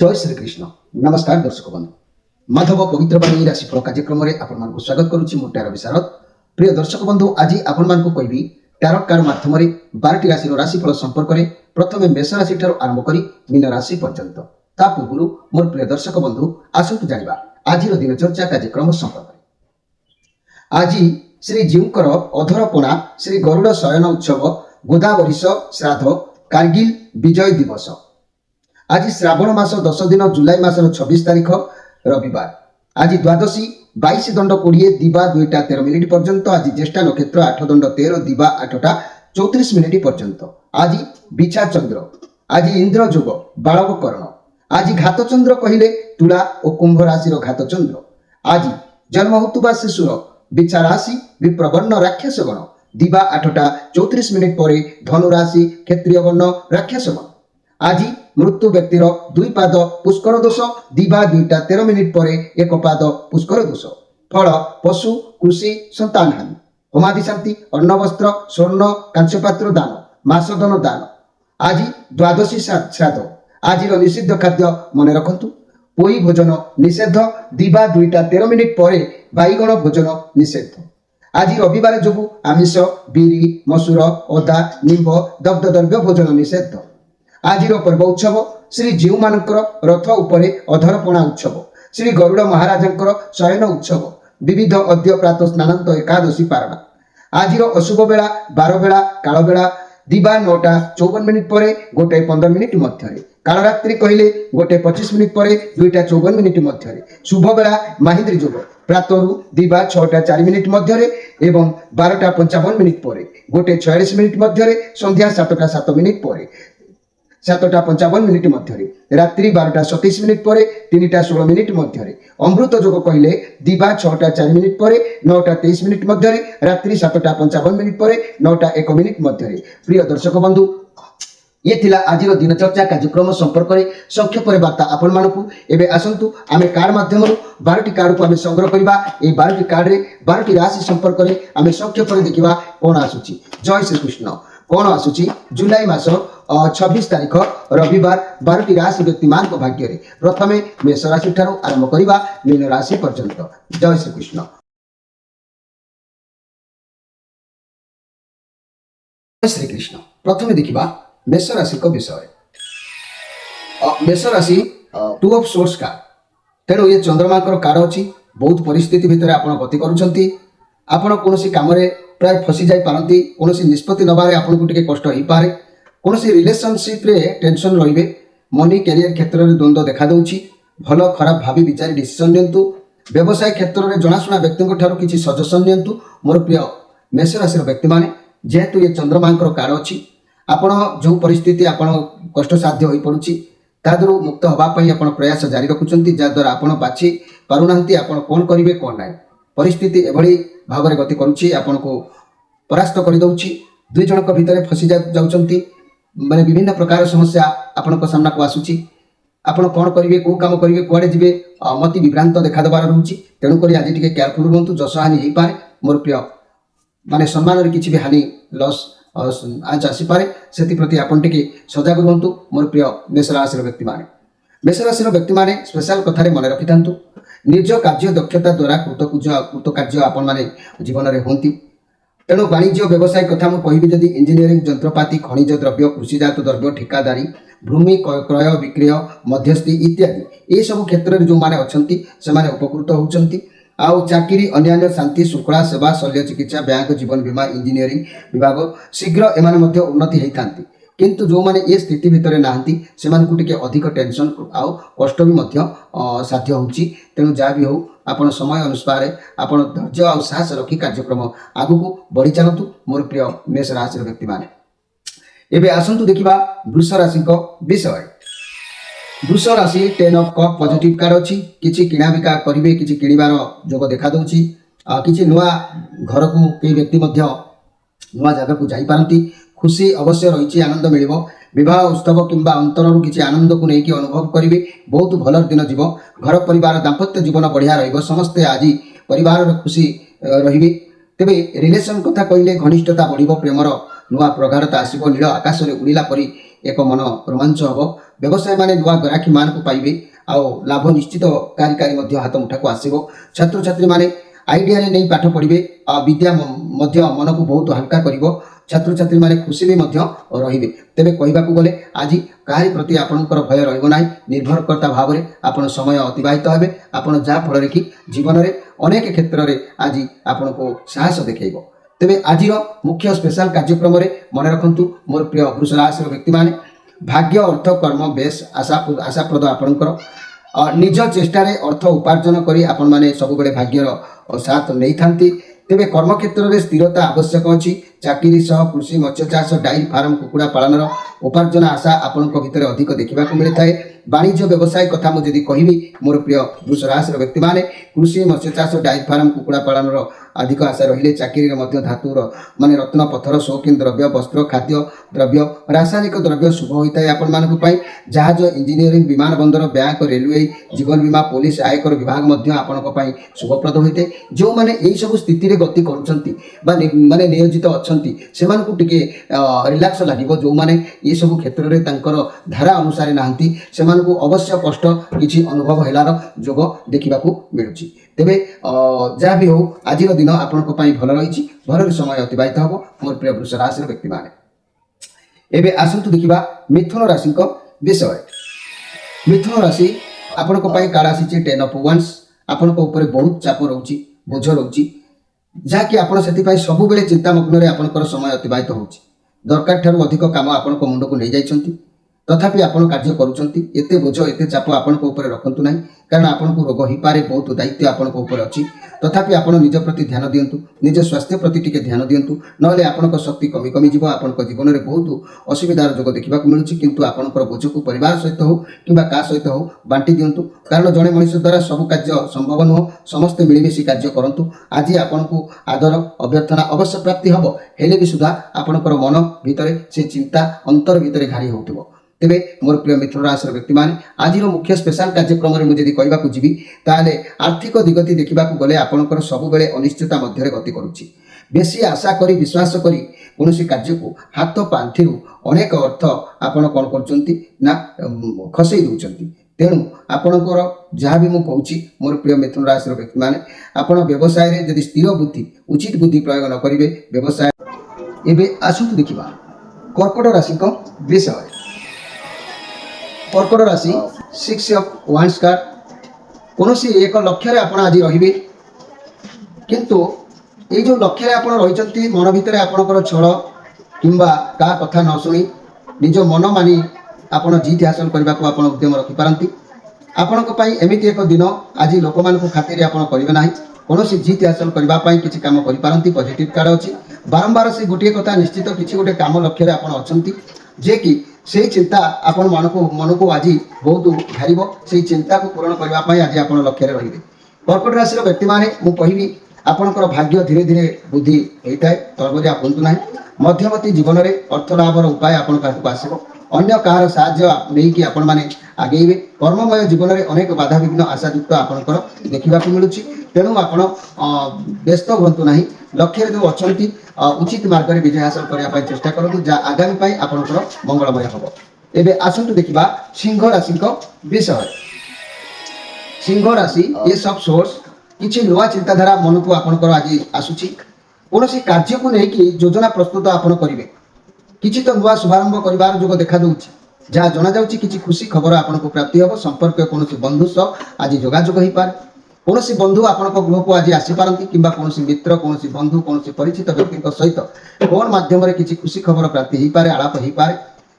जय श्री कृष्ण। नमस्कार दर्शक बंधु, माधव पवित्रवाणी राशिफल कार्यक्रम में आपको स्वागत करुच्ची। मु टैरो विशारद। प्रिय दर्शक बंधु, आज आपको कहबी टैरो कार्ड माध्यम 12टी राशि राशिफल संपर्क में प्रथम मेष राशि आरंभ कर मीन राशि पर्यंत। ता पूर्व मोर प्रिय दर्शक बंधु आसतु जानिबा आज दिनचर्या कार्यक्रम संपर्क में। आज श्री जीवकर अधरपणा श्री गरुड़ शयन उत्सव गोदावरीश श्राद्ध कारगिल विजय दिवस। आज श्रावण मास 10 दिन जुलाई मासर 26 तारीख रविवार। आज द्वादशी 22 दंड 20 दिवा 2टा 13 मिनिट पर्यंत। आज ज्येष्ठा नक्षत्र 8 दंड 13 दिवा 8टा 34 मिनिट पर्यंत। आज बिछा चंद्र। आज इंद्र जोग बालव कर्ण। आज घात चंद्र कहले तुला और कुंभ राशि घात चंद्र। आज जन्म होतुबा शिशुर बिछा राशि विप्रवर्ण राक्षस गण दिवा 8टा 34 मिनिट पर धनु राशि क्षत्रिय वर्ण राक्षस गण। आज मृत्यु व्यक्तिर 2 पाद पुष्कर दोष दिवा 2टा 13 मिनिट पर 1 पाद पुष्कर दोष। फल पशु कृषि संतान हानि। होमादि शांति अन्न वस्त्र स्वर्ण कांस्यपात्र दान मासदन दान। आज द्वादशी श्राद्ध। आज निषिद्ध खाद्य मन रखंतु पोई भोजन निषेध दिवा 2टा 13 मिनिट पर बैगण भोजन निषेध। आज रविवार जोगु आमिष बिरी मसूर अदा निंब दग्ध द्रव्य भोजन निषेध। आज पर्व उत्सव श्री जीव मानकर रथ उपरे अधरपणा उत्सव श्री गरुड़ महाराजंकर शयन उत्सव विविध अद्य प्रातः स्नानांत एकादशी पारणा। आज अशुभ बेला 12 बेला काल बेला दिवा 9टा 54 मिनिट पर 1:15 मिनिट मध्य। कालरात्रि कहले 1:25 मिनिट पर 2टा 54 मिनिट मध्य। शुभ बेला माहिंद्री जोग प्रातरु दिवा 6टा 4 मिनिट मध्य एवं 12टा 55 मिनिट पर 1:46 मिनिट मध्य। संध्या 7टा 7 मिनिट पर 7टा 55 मिनिट मध्य। रात्रि 12टा 27 मिनिट पर 3टा 16 मिनिट मध्य। अमृत जोग कहले दिवा 6टा 4 मिनिट पर 9टा 23 मिनिट मध्य। रात्रि 7टा 55 मिनिट पर 9टा 1 मिनिट मध्य। प्रिय दर्शक बंधु, ये थिला आज दिनचर्या कार्यक्रम संपर्क में संक्षेप वार्ता आपण मानकु। एबे आसंतु आमे कार्ड माध्यम 12टी कार्ड को आमे संग्रह करिबा। ए 12टी कार्ड रे 12टी राशि संपर्क में आमे संक्षेप में देखिबा कोन आसुची। जय श्री कृष्ण। कोन आसुची जुलाई मास 26 तारीख रविवार 12टी राशि व्यक्तिमान भाग्य रे प्रथम मेष राशि ठारू आरंभ करिबा मीन राशि पर्यंत। जय श्री कृष्ण। जय श्री कृष्ण। प्रथम देखिबा मेष राशि को विषय। मेष राशि 2 ऑफ सोर्स कार्ड। तेणु ये चंद्रमा कार्ड अच्छी बहुत परिस्थिति भितर आप गति करुँच। आपण कौन काम प्राय फसी जाई पारती। कौन निष्पत्ति नबारे आपको टिके कष्ट हो पारे। कौन रिलेशनशिप रे टेंशन रहिबे। मनी कैरियर क्षेत्र में द्वंद्व देखा दूची। भल खराब भावी विचार डिसीजन नियंतु। व्यवसाय क्षेत्र में जनाशुना व्यक्ति ठारू किसी सजेशन नियंतु। मोर प्रिय मेष राशि व्यक्ति माने जेहेतु ये चंद्रमा कार्ड अच्छी आपण जो परिस्थिति आपण कष्ट साध्य हो पड़ुची तादरू मुक्त होगापी आप प्रयास जारी रखुंट। जहाद्वारा आप बाछी पारना आप कौन करेंगे कौन ना परिस्थिति एभली भाव में गति करुच्ची। आपन को परास्त कर दउची। 2 जनक भितर फसी जाउचंती। माने विभिन्न प्रकार समस्या आपण सामना को आसुची। आपण कौन करेंगे कौ काम करेंगे कुआड़े जी मति विभ्रांत देखा देवार रोचे। तेणुक आज टी केयरफुल रुहतु। जस हानि हो पाए। मोर प्रिय माने सम्मान किसी भी हानि लॉस आज आसीपे से प्रति आपन टिके सजग रुहतु। मोर प्रिय मेष राशि व्यक्ति माने मेष राशि व्यक्ति माने स्पेशल कथारे मन रखि थांतु। निज कार्य दक्षता द्वारा कृतकार्य आपण माने जीवन में होती। तेणु वाणिज्य व्यवसाय कथा मुझे कहि जदि इंजीनियरिंग जंत्रपाति खनिज द्रव्य कृषिजात द्रव्य ठिकादारी भूमि क्रय विक्रय मध्यस्थी इत्यादि ये सब क्षेत्र में जो मैंने अच्छा से उपकृत होती। आउ चाकरी अन्य शांति श्रृंखला सेवा शल्य चिकित्सा बैंक जीवन बीमा इंजीनियरिंग विभाग शीघ्र एमाने उन्नति होता। किंतु जो माने ये स्थिति भितर नहांती से अधिक टेंशन आउ कष्ट भी साध्य होची। तेणु जहाँ भी हो आपण समय अनुसार आपण धैर्य और साहस रखी कार्यक्रम आगु को बढ़ी चलतु। मोर प्रिय मेष राशि व्यक्ति माने एबे आसंतु देखिबा वृष राशि को विषय। वृष राशि 10 ऑफ कप पॉजिटिव कार्ड अच्छी। किछि किଣା बिका करिवे किछि किणिबार जोग देखा दउची। किछि नुआ घर को कई व्यक्ति नुआ जगह को जाई पारंती। खुशी अवश्य रही आनंद मिल। विवाह उत्सव किंबा अंतरु किसी आनंद को लेकिन अनुभव करेंगे। बहुत भल दिन जीव। घर परिवार दाम्पत्य जीवन बढ़िया रमस्ते आज परिवार खुशी रे। तेरे रिलेशन कथा कहले घनिष्ठता बढ़ प्रेमर नुआ प्रगाढ़ता आसब। नील आकाश में उड़िला परी एक मन रोमांच हम व्यवसाय माने नुआ ग्राहकी मान को पाइबे आउ लाभ निश्चित कार्यकारी हाथ मुठा को आसो छात्र छात्री माने आइडिया रे नहीं पाठ पढ़िबे विद्या मन को बहुत हल्का करिवो छात्र छात्री माने खुशी भी रहिबे तेबे कहबाकू गले आज काहारी प्रति आपणकर भय रहिबो नाही निर्भरकर्ता भाव में आपण समय अतिबाहित हेबे आपण जा फल कि जीवन में अनेक क्षेत्र में आज आपण को साहस देखैबो तेबे आज मुख्य स्पेशल कार्यक्रम में मन रखंतु मोर प्रिय वृष राशि व्यक्ति माने भाग्य अर्थ कर्म बेस आशाप्रद आपणकर निज चेष्टार अर्थ उपार्जन करी आपण माने सब बेले भाग्यर साथ नहीं थांती तेबे कर्म क्षेत्र में स्थिरता आवश्यक अच्छी चाकरी सह कृषि मत्स्य चाष डायरी फार्म कुकुड़ा पालन उपार्जन आशा आपण भितर अधिक देखा मिलता है वाणिज्य व्यवसाय कथा मुझे कहबी मोर प्रिय वृष राशि व्यक्ति माने कृषि मत्स्य चाष डायरी फार्म कुकुड़ा पालन अधिक आशा रहिले चाकरी धातुर माने रत्न पत्थर शौकीन द्रव्य वस्त्र खाद्य द्रव्य रासायनिक द्रव्य शुभ होता है आपण मानक जहाज इंजीनियरिंग विमान बंदर बैंक रेलवे जीवन बीमा पुलिस आयकर विभाग आपण शुभप्रद होते जो मैंने यही सब स्थिति गति कर नियोजित अच्छा से रिलैक्स लगे जो मैंने ये सब क्षेत्र में धारा अनुसार नहांती से अवश्य कष्ट किसी अनुभव हेलार जोग देखा मिलूँ तेरे जहाँ भी हो आज दिन आपण भल रही भल समय अतिबाहित हम मोर प्रिय वृष राशि व्यक्ति माने एबे आसंतु देखिबा मिथुन राशि विषय मिथुन राशि आपण काल आसी 10 ऑफ वांस आपण बहुत चाप रोची बोझ रोची जहाँकि आपण से सब बेले चिंतामग्न आपणकर समय अतिबाहित होची दरकार ठारू अधिक काम आपण मुंड को नहीं जाइछंती तथापि आपण कार्य करूछंती एते बोझ एते चाप आपण रखंतु नाही कारण आपण को रोग ही पारे बहुत दायित्व आपण अच्छी तथापि आपण निज प्रति ध्यान दियंतु निज स्वास्थ्य प्रति टिके ध्यान दियंतु नले आपण शक्ति कमी कमी जीव आपण जीवन में बहुत असुविधार जोग देखा मिलूँ किंतु आपणकर बोझ को परिवार सहित हो कि क्या सहित हो बांटी दियंतु कारण जड़े मनीष द्वारा सब कार्य संभव नुह समस्ते मिलमिशी कार्य करंतु आज आपण को आदर अभ्यर्थना अवश्य प्राप्ति हम हेले भी सुधा आपणकर मन भितर से चिंता अंतर भितर घारी होउथिबो तेबे मोर प्रिय मिथुन राशि व्यक्ति माने आज मुख्य स्पेशल कार्यक्रम में मुझे कहवाक जी ताले आर्थिक दिगति देखा गले आपणकर सब बेले अनिश्चितता मध्य गति करुच्ची बेसी आशा करी विश्वास करी कौन कार्य को हाथ पांथि अनेक अर्थ आपण कौन कर खसई दौरान तेणु आपणकर जहाँ भी मुझे मोर प्रिय मिथुन राशि व्यक्ति माने आपण व्यवसाय रे यदि स्थिर बुद्धि उचित बुद्धि प्रयोग न करेंगे व्यवसाय एबे आसतु देखा कर्कट राशि विषय कर्कट राशि 6 ऑफ वांस कार्ड कौन एक लक्ष्य आप आज रे किंतु ये जो लक्ष्य आप रही मन भितर आपणकर छल किंबा का कथा न शुणी निज मन मानी आप जीत हासिल करने को आप उद्यम रखिपारती आपण एमती एक दिन आज लोक मान खातिर आप करेंगे ना कौन जीत हासिल करने किसी कम करपारती पॉजिटिव कार्ड अच्छी बारंबार से गोटे कथा निश्चित किसी गोटे कम लक्ष्य आप अच्छा जे कि से चिंता आपण मन को आज बहुत घारिब से चिंता को पूरण करने आज आप लक्ष्य रही कर्कट राशि व्यक्ति माने मु कहबी आपणकर भाग्य धीरे धीरे बुद्धि होता है तरबरिया हूँ ना मध्यवर्ती जीवन में अर्थ लाभर उपाय आपण पाखक आसो अन्य कहार साहाय्य नहीं आपण मैंने आगेबे कर्ममय जीवन में अनेक बाधा विघ्न आशायुक्त आपणकर देखा मिलूँ तेणु आपण व्यस्त हूँ ना लक्ष्य जो अच्छा उचित मार्ग में विजय हासिल करने चेष्टा करूँ जहाँ आगामी आपणकर मंगलमय हम एबे आसतु देखा सिंह राशि विषय सिंह राशि ये सब सोर्स किसी नुआ चिंताधारा मन को आपणकर आज आसूची कौन कार्य को लेकिन योजना प्रस्तुत आप करेंगे किसी तो नुआ शुभारंभ कर जोग देखा दूसरी जहाँ जना जाऊँगी किसी खुशी खबर आपको प्राप्ति हम संपर्क कौन बंधु सह आज जोगाजोग हो पाए कौन बंधु आपण गृह को आज आसीपारती कि कौन मित्र कौन बंधु कौन परिचित व्यक्ति सहित फोन मध्यम किसी खुशी खबर प्राप्ति हो पाए आलाप हो पाए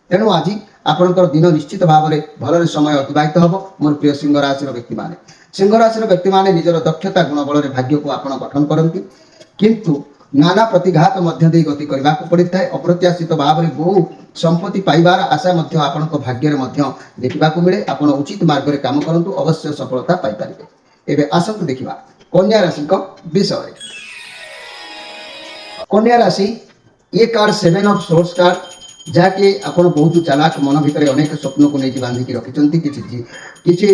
तेणु आज आपणकर दिन निश्चित भाव में भल समय अतिबाहित हम मोर प्रिय सिंह राशि व्यक्ति माने सिंह राशि व्यक्ति माने निजर दक्षता गुण बल भाग्य को आप गठन करती किंतु नाना प्रतिघात मध्य दे गति करने को पड़ता है अप्रत्याशित भाव में बहु संपत्ति पाइबार आशा आपण भाग्य देखा मिले आप उचित मार्ग में काम करूँ अवश्य सफलता पाइपर एबे आसतु देखा कन्या राशि विषय कन्या राशि ये कार्ड 7 ऑफ सोर्स कार्ड ଯାହାକି ଆପଣ ବହୁତ ଚାଲାକ ମନ ଭିତରେ ଅନେକ ସ୍ୱପ୍ନକୁ ନେଇକି ବାନ୍ଧିକି ରଖିଛନ୍ତି କିଛି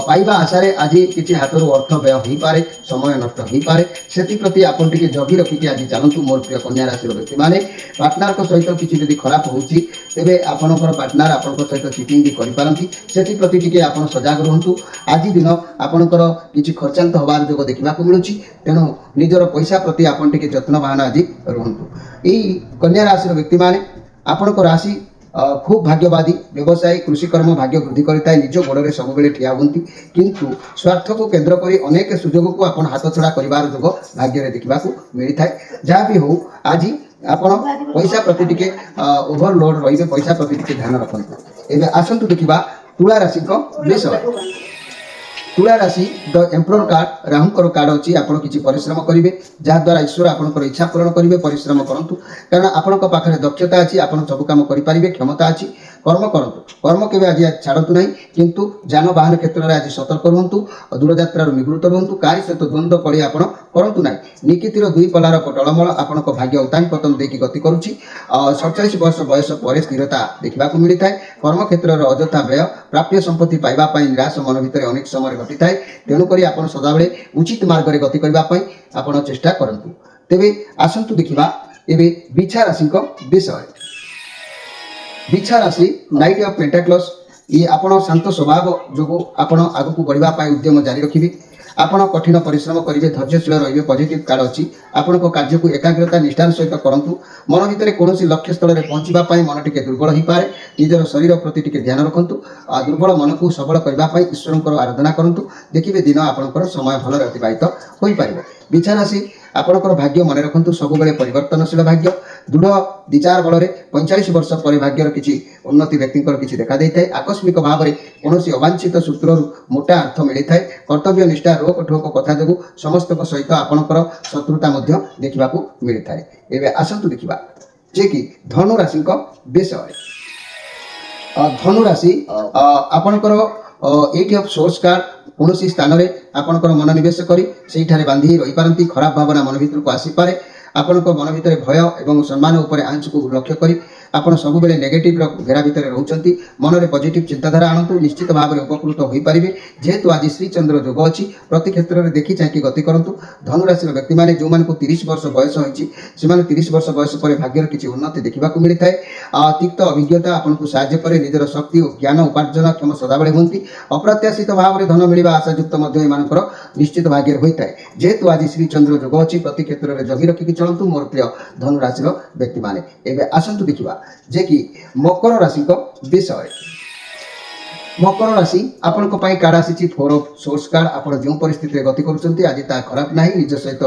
ପାଇବା ଆଶାରେ ଆଜି କିଛି ହାତରୁ ଅର୍ଥ ବ୍ୟୟ ହୋଇପାରେ, ସମୟ ନଷ୍ଟ ହୋଇପାରେ। ସେଥିପ୍ରତି ଆପଣ ଟିକେ ଜଗି ରଖିକି ଆଜି ଚାଲନ୍ତୁ ମୋର ପ୍ରିୟ କନ୍ୟା ରାଶିର ବ୍ୟକ୍ତିମାନେ। ପାର୍ଟନରଙ୍କ ସହିତ କିଛି ଯଦି ଖରାପ ହେଉଛି ତେବେ ଆପଣଙ୍କର ପାର୍ଟନର ଆପଣଙ୍କ ସହିତ ଚିଟିଂ ବି କରିପାରନ୍ତି। ସେଥିପ୍ରତି ଟିକେ ଆପଣ ସଜାଗ ରୁହନ୍ତୁ। ଆଜି ଦିନ ଆପଣଙ୍କର କିଛି ଖର୍ଚ୍ଚାନ୍ତ ହେବାର ଯୋଗ ଦେଖିବାକୁ ମିଳୁଛି, ତେଣୁ ନିଜର ପଇସା ପ୍ରତି ଆପଣ ଟିକେ ଯତ୍ନବାନ ଆଜି ରୁହନ୍ତୁ। ଏଇ କନ୍ୟା ରାଶିର ବ୍ୟକ୍ତିମାନେ ଆପଣଙ୍କ ରାଶି ଖୁବ୍ ଭାଗ୍ୟବାଦୀ, ବ୍ୟବସାୟୀ କୃଷିକର୍ମ ଭାଗ୍ୟ ବୃଦ୍ଧି କରିଥାଏ, ନିଜ ଗୋଡ଼ରେ ସବୁବେଳେ ଠିଆ ହୁଅନ୍ତି, କିନ୍ତୁ ସ୍ୱାର୍ଥକୁ କେନ୍ଦ୍ର କରି ଅନେକ ସୁଯୋଗକୁ ଆପଣ ହାତଛଡ଼ା କରିବାର ଯୋଗ ଭାଗ୍ୟରେ ଦେଖିବାକୁ ମିଳିଥାଏ। ଯାହା ବି ହେଉ ଆଜି ଆପଣ ପଇସା ପ୍ରତି ଟିକେ ଓଭରଲୋଡ୍ ରହିବେ, ପଇସା ପ୍ରତି ଟିକେ ଧ୍ୟାନ ରଖନ୍ତୁ। ଏବେ ଆସନ୍ତୁ ଦେଖିବା ତୁଳା ରାଶିଙ୍କ ବିଷୟ। ତୁଳା ରାଶି ଦ ଏମ୍ପରର କାର୍ଡ, ରାହୁଙ୍କର କାର୍ଡ ଅଛି। ଆପଣ କିଛି ପରିଶ୍ରମ କରିବେ, ଯାହାଦ୍ୱାରା ଈଶ୍ୱର ଆପଣଙ୍କର ଇଚ୍ଛା ପୂରଣ କରିବେ। ପରିଶ୍ରମ କରନ୍ତୁ, କାରଣ ଆପଣଙ୍କ ପାଖରେ ଦକ୍ଷତା ଅଛି, ଆପଣ ସବୁ କାମ କରିପାରିବେ, କ୍ଷମତା ଅଛି। କର୍ମ କରନ୍ତୁ, କର୍ମ କେବେ ଆଜି ଛାଡ଼ନ୍ତୁ ନାହିଁ, କିନ୍ତୁ ଯାନବାହନ କ୍ଷେତ୍ରରେ ଆଜି ସତର୍କ ରୁହନ୍ତୁ, ଦୂରଯାତ୍ରାରୁ ନିବୃତ୍ତ ରୁହନ୍ତୁ। କାରି ସହିତ ଦ୍ୱନ୍ଦ୍ୱ କଳି ଆପଣ କରନ୍ତୁ ନାହିଁ। ନିକିତିର ଦୁଇ ପଲାର ଟଳମଳ ଆପଣଙ୍କ ଭାଗ୍ୟ ଉତ୍ଥାନ ପତନ ଦେଇକି ଗତି କରୁଛି। 47 ବର୍ଷ ବୟସ ପରେ ସ୍ଥିରତା ଦେଖିବାକୁ ମିଳିଥାଏ। କର୍ମକ୍ଷେତ୍ରରେ ଅଯଥା ବ୍ୟୟ, ପ୍ରାପ୍ୟ ସମ୍ପତ୍ତି ପାଇବା ପାଇଁ ନିରାଶ ମନ ଭିତରେ ଅନେକ ସମୟରେ ଘଟିଥାଏ। ତେଣୁକରି ଆପଣ ସଦାବେଳେ ଉଚିତ ମାର୍ଗରେ ଗତି କରିବା ପାଇଁ ଆପଣ ଚେଷ୍ଟା କରନ୍ତୁ। ତେବେ ଆସନ୍ତୁ ଦେଖିବା ଏବେ ବିଛା ରାଶିଙ୍କ ବିଷୟରେ। ବିଛା ରାଶି ନାଇଟ୍ ଅଫ୍ ପେଣ୍ଟାକ୍ଲସ୍। ଇଏ ଆପଣ ଶାନ୍ତ ସ୍ୱଭାବ ଯୋଗୁଁ ଆପଣ ଆଗକୁ ବଢ଼ିବା ପାଇଁ ଉଦ୍ୟମ ଜାରି ରଖିବେ। ଆପଣ କଠିନ ପରିଶ୍ରମ କରିବେ, ଧୈର୍ଯ୍ୟଶୀଳ ରହିବେ। ପଜିଟିଭ୍ କାର୍ଡ ଅଛି। ଆପଣଙ୍କ କାର୍ଯ୍ୟକୁ ଏକାଗ୍ରତା ନିଷ୍ଠାର ସହିତ କରନ୍ତୁ। ମନ ଭିତରେ କୌଣସି ଲକ୍ଷ୍ୟ ସ୍ଥଳରେ ପହଞ୍ଚିବା ପାଇଁ ମନ ଟିକେ ଦୁର୍ବଳ ହୋଇପାରେ। ନିଜର ଶରୀର ପ୍ରତି ଟିକେ ଧ୍ୟାନ ରଖନ୍ତୁ। ଦୁର୍ବଳ ମନକୁ ସବଳ କରିବା ପାଇଁ ଈଶ୍ୱରଙ୍କର ଆରାଧନା କରନ୍ତୁ। ଦେଖିବେ ଦିନ ଆପଣଙ୍କର ସମୟ ଭଲରେ ଅତିବାହିତ ହୋଇପାରିବ। ବିଛା ରାଶି ଆପଣଙ୍କର ଭାଗ୍ୟ ମନେ ରଖନ୍ତୁ, ସବୁବେଳେ ପରିବର୍ତ୍ତନଶୀଳ ଭାଗ୍ୟ। ଦୃଢ଼ ବିଚାର ବଳରେ 45 ବର୍ଷ ପରେ ଭାଗ୍ୟର କିଛି ଉନ୍ନତି ବ୍ୟକ୍ତିଙ୍କର କିଛି ଦେଖାଦେଇଥାଏ। ଆକସ୍ମିକ ଭାବରେ କୌଣସି ଅବାଞ୍ଛିତ ସୂତ୍ରରୁ ମୋଟା ଅର୍ଥ ମିଳିଥାଏ। କର୍ତ୍ତବ୍ୟ ନିଷ୍ଠା ରୋକ ଠୋକ କଥା ଯୋଗୁଁ ସମସ୍ତଙ୍କ ସହିତ ଆପଣଙ୍କର ଶତ୍ରୁତା ମଧ୍ୟ ଦେଖିବାକୁ ମିଳିଥାଏ। ଏବେ ଆସନ୍ତୁ ଦେଖିବା ଯେ କି ଧନୁ ରାଶିଙ୍କ ବିଷୟରେ। ଧନୁ ରାଶି ଆପଣଙ୍କର 8 ଅଫ୍ ସୋର୍ସ କାର୍ଡ। କୌଣସି ସ୍ଥାନରେ ଆପଣଙ୍କର ମନୋନିବେଶ କରି ସେଇଠାରେ ବାନ୍ଧି ରହିପାରନ୍ତି। ଖରାପ ଭାବନା ମନ ଭିତରକୁ ଆସିପାରେ। ଆପଣଙ୍କ ମନ ଭିତରେ ଭୟ ଏବଂ ସମ୍ମାନ ଉପରେ ଆଞ୍ଚକୁ ଲକ୍ଷ୍ୟ କରି ଆପଣ ସବୁବେଳେ ନେଗେଟିଭର ଘେରା ଭିତରେ ରହୁଛନ୍ତି। ମନରେ ପଜିଟିଭ୍ ଚିନ୍ତାଧାରା ଆଣନ୍ତୁ, ନିଶ୍ଚିତ ଭାବରେ ଉପକୃତ ହୋଇପାରିବେ। ଯେହେତୁ ଆଜି ଶ୍ରୀଚନ୍ଦ୍ର ଯୋଗ ଅଛି, ପ୍ରତି କ୍ଷେତ୍ରରେ ଦେଖି ଚାହିଁକି ଗତି କରନ୍ତୁ। ଧନୁରାଶିର ବ୍ୟକ୍ତିମାନେ ଯେଉଁମାନଙ୍କୁ 30 ବର୍ଷ ବୟସ ହୋଇଛି, ସେମାନେ 30 ବର୍ଷ ବୟସ ପରେ ଭାଗ୍ୟର କିଛି ଉନ୍ନତି ଦେଖିବାକୁ ମିଳିଥାଏ। ତିକ୍ତ ଅଭିଜ୍ଞତା ଆପଣଙ୍କୁ ସାହାଯ୍ୟ କରେ। ନିଜର ଶକ୍ତି ଓ ଜ୍ଞାନ ଉପାର୍ଜନକ୍ଷମ ସଦାବେଳେ ହୁଅନ୍ତି। ଅପ୍ରତ୍ୟାଶିତ ଭାବରେ ଧନ ମିଳିବା ଆଶାଯୁକ୍ତ ମଧ୍ୟ ଏମାନଙ୍କର ନିଶ୍ଚିତ ଭାଗ୍ୟରେ ହୋଇଥାଏ। ଯେହେତୁ ଆଜି ଶ୍ରୀଚନ୍ଦ୍ର ଯୋଗ ଅଛି, ପ୍ରତି କ୍ଷେତ୍ରରେ ଜଗି ରଖିକି ଚଳନ୍ତୁ ମୋର ପ୍ରିୟ ଧନୁ ରାଶିର ବ୍ୟକ୍ତିମାନେ। ଏବେ ଆସନ୍ତୁ ଦେଖିବା ଯେ କି ମକର ରାଶିଙ୍କ ବିଷୟରେ। ମକର ରାଶି ଆପଣଙ୍କ ପାଇଁ କାର୍ଡ ଆସିଛି 4 ଅଫ୍ ସୋର୍ସ କାର୍ଡ। ଆପଣ ଯେଉଁ ପରିସ୍ଥିତିରେ ଗତି କରୁଛନ୍ତି ଆଜି ତାହା ଖରାପ ନାହିଁ। ନିଜ ସହିତ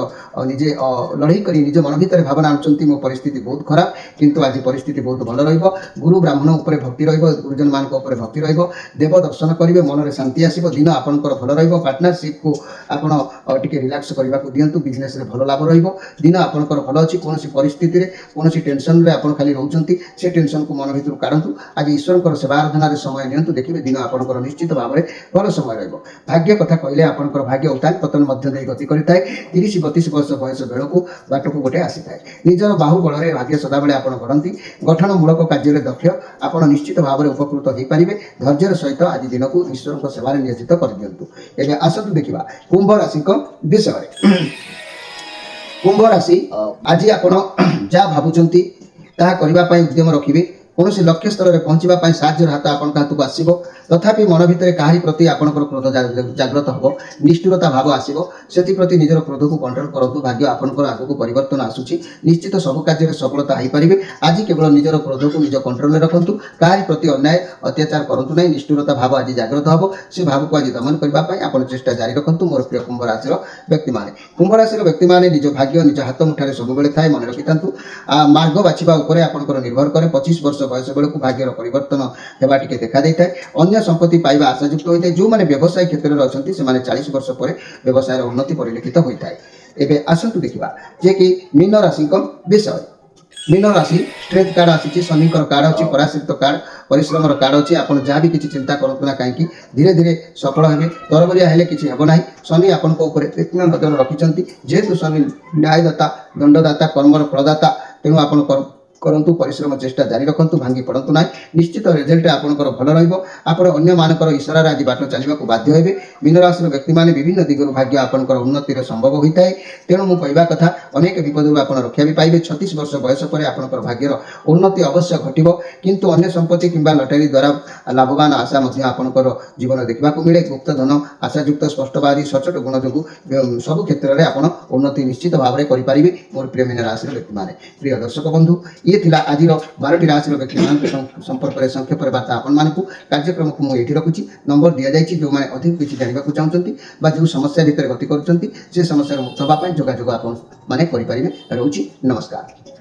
ନିଜେ ଲଢ଼େଇ କରି ନିଜ ମନ ଭିତରେ ଭାବନା ଆଣୁଛନ୍ତି ମୋ ପରିସ୍ଥିତି ବହୁତ ଖରାପ, କିନ୍ତୁ ଆଜି ପରିସ୍ଥିତି ବହୁତ ଭଲ ରହିବ। ଗୁରୁ ବ୍ରାହ୍ମଣ ଉପରେ ଭକ୍ତି ରହିବ, ଗୁରୁଜନମାନଙ୍କ ଉପରେ ଭକ୍ତି ରହିବ। ଦେବ ଦର୍ଶନ କରିବେ, ମନରେ ଶାନ୍ତି ଆସିବ। ଦିନ ଆପଣଙ୍କର ଭଲ ରହିବ। ପାର୍ଟନରସିପକୁ ଆପଣ ଟିକେ ରିଲାକ୍ସ କରିବାକୁ ଦିଅନ୍ତୁ। ବିଜନେସରେ ଭଲ ଲାଭ ରହିବ। ଦିନ ଆପଣଙ୍କର ଭଲ ଅଛି। କୌଣସି ପରିସ୍ଥିତିରେ କୌଣସି ଟେନସନରେ ଆପଣ ଖାଲି ରହୁଛନ୍ତି, ସେ ଟେନସନକୁ ମନ ଭିତରୁ କାଢ଼ନ୍ତୁ। ଆଜି ଈଶ୍ୱରଙ୍କର ସେବା ଆରାଧନାରେ ସମୟ ନିଅନ୍ତୁ। ଦେଖିବେ ଦିନ ଆପଣଙ୍କର ନିଶ୍ଚିତ ଭାବରେ ଭଲ ସମୟ ରହିବ। ଭାଗ୍ୟ କଥା କହିଲେ ଆପଣଙ୍କର ଭାଗ୍ୟ ଉତ୍ଥାନ ପତନ ମଧ୍ୟ ଦେଇ ଗତି କରିଥାଏ। 30-32 ବର୍ଷ ବୟସ ବେଳକୁ ବାଟକୁ ଗୋଟେ ଆସିଥାଏ। ନିଜର ବାହୁବଳରେ ଭାଗ୍ୟ ସଦାବେଳେ ଆପଣ ଗଢ଼ନ୍ତି। ଗଠନମୂଳକ କାର୍ଯ୍ୟରେ ଦକ୍ଷ, ଆପଣ ନିଶ୍ଚିତ ଭାବରେ ଉପକୃତ ହୋଇପାରିବେ। ଧୈର୍ଯ୍ୟର ସହିତ ଆଜି ଦିନକୁ ଈଶ୍ୱରଙ୍କ ସେବାରେ ନିୟୋଜିତ କରିଦିଅନ୍ତୁ। ଏବେ ଆସନ୍ତୁ ଦେଖିବା କୁମ୍ଭ ରାଶିଙ୍କ ବିଷୟରେ। କୁମ୍ଭ ରାଶି ଆଜି ଆପଣ ଯାହା ଭାବୁଛନ୍ତି ତାହା କରିବା ପାଇଁ ଉଦ୍ୟମ ରଖିବେ। କୌଣସି ଲକ୍ଷ୍ୟ ସ୍ଥଳରେ ପହଞ୍ଚିବା ପାଇଁ ସାହାଯ୍ୟର ହାତ ଆପଣଙ୍କ ହାତକୁ ଆସିବ। ତଥାପି ମନ ଭିତରେ କାହାରି ପ୍ରତି ଆପଣଙ୍କର କ୍ରୋଧ ଜାଗ୍ରତ ହେବ, ନିଷ୍ଠୁରତା ଭାବ ଆସିବ। ସେଥିପ୍ରତି ନିଜର କ୍ରୋଧକୁ କଣ୍ଟ୍ରୋଲ କରନ୍ତୁ। ଭାଗ୍ୟ ଆପଣଙ୍କର ଆଗକୁ ପରିବର୍ତ୍ତନ ଆସୁଛି। ନିଶ୍ଚିତ ସବୁ କାର୍ଯ୍ୟରେ ସଫଳତା ହୋଇପାରିବେ। ଆଜି କେବଳ ନିଜର କ୍ରୋଧକୁ ନିଜ କଣ୍ଟ୍ରୋଲରେ ରଖନ୍ତୁ। କାହାରି ପ୍ରତି ଅନ୍ୟାୟ ଅତ୍ୟାଚାର କରନ୍ତୁ ନାହିଁ। ନିଷ୍ଠୁରତା ଭାବ ଆଜି ଜାଗ୍ରତ ହେବ। ସେ ଭାବକୁ ଆଜି ଦମନ କରିବା ପାଇଁ ଆପଣ ଚେଷ୍ଟା ଜାରି ରଖନ୍ତୁ ମୋର ପ୍ରିୟ କୁମ୍ଭ ରାଶିର ବ୍ୟକ୍ତିମାନେ। କୁମ୍ଭ ରାଶିର ବ୍ୟକ୍ତିମାନେ ନିଜ ଭାଗ୍ୟ ନିଜ ହାତ ମୁଠାରେ ସବୁବେଳେ ଥାଏ, ମନେ ରଖିଥାନ୍ତୁ। ମାର୍ଗ ବାଛିବା ଉପରେ ଆପଣଙ୍କର ନିର୍ଭର କରେ। 25 ବର୍ଷ ବୟସ ବେଳକୁ ଭାଗ୍ୟର ପରିବର୍ତ୍ତନ ହେବା ଟିକେ ଦେଖାଦେଇଥାଏ। ଅନ୍ୟ ସମ୍ପତ୍ତି ପାଇବା ଆଶାଯୁକ୍ତ ହୋଇଥାଏ। ଯେଉଁମାନେ ବ୍ୟବସାୟ କ୍ଷେତ୍ରରେ ଅଛନ୍ତି ସେମାନେ 40 ବର୍ଷ ପରେ ବ୍ୟବସାୟର ଉନ୍ନତି ପରିଲକ୍ଷିତ ହୋଇଥାଏ। ଏବେ ଆସନ୍ତୁ ଦେଖିବା ଯେ କି ମୀନ ରାଶିଙ୍କ ବିଷୟ। ମୀନ ରାଶି ଷ୍ଟ୍ରେଟ୍ କାର୍ଡ ଆସିଛି। ଶନିଙ୍କର କାର୍ଡ ଅଛି, ପରାଶ୍ରିତ କାର୍ଡ, ପରିଶ୍ରମର କାର୍ଡ ଅଛି। ଆପଣ ଯାହା ବି କିଛି ଚିନ୍ତା କରନ୍ତୁ ନା କାହିଁକି ଧୀରେ ଧୀରେ ସଫଳ ହେବେ। ତରବରିଆ ହେଲେ କିଛି ହେବ ନାହିଁ। ଶନି ଆପଣଙ୍କ ଉପରେ ତୀକ୍ଷ୍ଣ ନଜର ରଖିଛନ୍ତି। ଯେହେତୁ ଶନି ନ୍ୟାୟଦାତା, ଦଣ୍ଡଦାତା, କର୍ମର ଫଳଦାତା, ତେଣୁ ଆପଣ କରନ୍ତୁ ପରିଶ୍ରମ ଚେଷ୍ଟା ଜାରି ରଖନ୍ତୁ ଭାଙ୍ଗି ପଡ଼ନ୍ତୁ ନାହିଁ ନିଶ୍ଚିତ ରେଜଲ୍ଟ ଆପଣଙ୍କର ଭଲ ରହିବ ଆପଣ ଅନ୍ୟମାନଙ୍କର ଇଶାରାରେ ଆଜି ବାଟ ଚାଲିବାକୁ ବାଧ୍ୟ ହେବେ ମୀନ ରାଶିର ବ୍ୟକ୍ତିମାନେ ବିଭିନ୍ନ ଦିଗରୁ ଭାଗ୍ୟ ଆପଣଙ୍କର ଉନ୍ନତିର ସମ୍ଭବ ହୋଇଥାଏ ତେଣୁ ମୁଁ କହିବା କଥା ଅନେକ ବିପଦରୁ ଆପଣ ରକ୍ଷା ବି ପାଇବେ 36 ବର୍ଷ ବୟସ ପରେ ଆପଣଙ୍କର ଭାଗ୍ୟର ଉନ୍ନତି ଅବଶ୍ୟ ଘଟିବ କିନ୍ତୁ ଅନ୍ୟ ସମ୍ପତ୍ତି କିମ୍ବା ଲଟେରୀ ଦ୍ୱାରା ଲାଭବାନ ଆଶା ମଧ୍ୟ ଆପଣଙ୍କର ଜୀବନ ଦେଖିବାକୁ ମିଳେ ଗୁପ୍ତ ଧନ ଆଶାଯୁକ୍ତ ସ୍ପଷ୍ଟବାଦୀ ସଚୋଟ ଗୁଣ ଯୋଗୁଁ ସବୁ କ୍ଷେତ୍ରରେ ଆପଣ ଉନ୍ନତି ନିଶ୍ଚିତ ଭାବରେ କରିପାରିବେ ମୋର ପ୍ରିୟ ମୀନ ରାଶିର ବ୍ୟକ୍ତିମାନେ ପ୍ରିୟ ଦର୍ଶକ ବନ୍ଧୁ ଇଏ ଥିଲା ଆଜିର 12ଟି ରାଶିର ବ୍ୟକ୍ତିମାନଙ୍କ ସମ୍ପର୍କରେ ସଂକ୍ଷେପରେ ବାର୍ତ୍ତା ଆପଣମାନଙ୍କୁ କାର୍ଯ୍ୟକ୍ରମକୁ ମୁଁ ଏଇଠି ରଖୁଛି ନମ୍ବର ଦିଆଯାଇଛି ଯେଉଁମାନେ ଅଧିକ କିଛି ଜାଣିବାକୁ ଚାହୁଁଛନ୍ତି ବା ଯେଉଁ ସମସ୍ୟା ଭିତରେ ଗତି କରୁଛନ୍ତି ସେ ସମସ୍ୟାର ମୁକ୍ତ ହେବା ପାଇଁ ଯୋଗାଯୋଗ ଆପଣ ମାନେ କରିପାରିବେ ରହୁଛି ନମସ୍କାର।